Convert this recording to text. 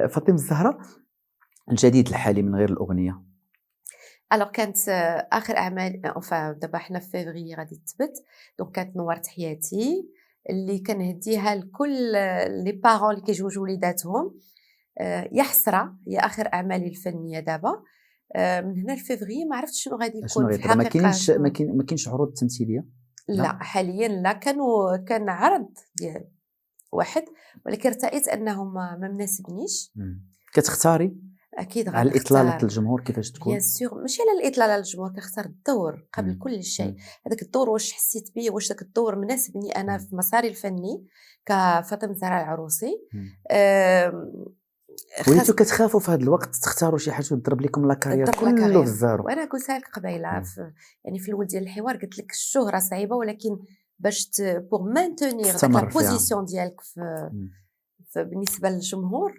فاطمة الزهراء، الجديد الحالي من غير الأغنية. الوغ كانت اخر اعمال اوفا دابا حنا في فيفري غادي تثبت. دونك كانت نورت حياتي اللي كنهديها لكل لي بارون اللي كيجوجوا وليداتهم. يا حسره هي اخر اعمالي الفنيه دابا. من هنا لفيفري ما عرفتش شنو غادي شنو يكون غير في دابا؟ الحقيقه شنو. ما كاينش عروض تمثيلية؟ لا حاليا لا، كان عرض ديال واحد ولكن ارتأيت انه ما مناسبنيش. كتختاري اكيد على الإطلالة غنختار الجمهور كيفاش بيان تكون؟ سور، ماشي على الاطلاله للجمهور، كنختار الدور قبل كل شيء. إمم. هذاك الدور واش حسيت بيه، واش داك الدور مناسبني انا في مساري الفني كفاطمه زهراء العروسي. إمم. آم، وليتو خاص كتخافوا في هذا الوقت تختاروا شي حاجة وتضرب لكم لا كارير الضرب لا كله في كارير. الزارو؟ وانا قلتها لك قبيله يعني في الاول ديال الحوار قلت لك الشهره صعيبه، ولكن باش بور مانتونيغ داك لا تستمر فيها. بوزيسيون ديالك إمم. بالنسبه للجمهور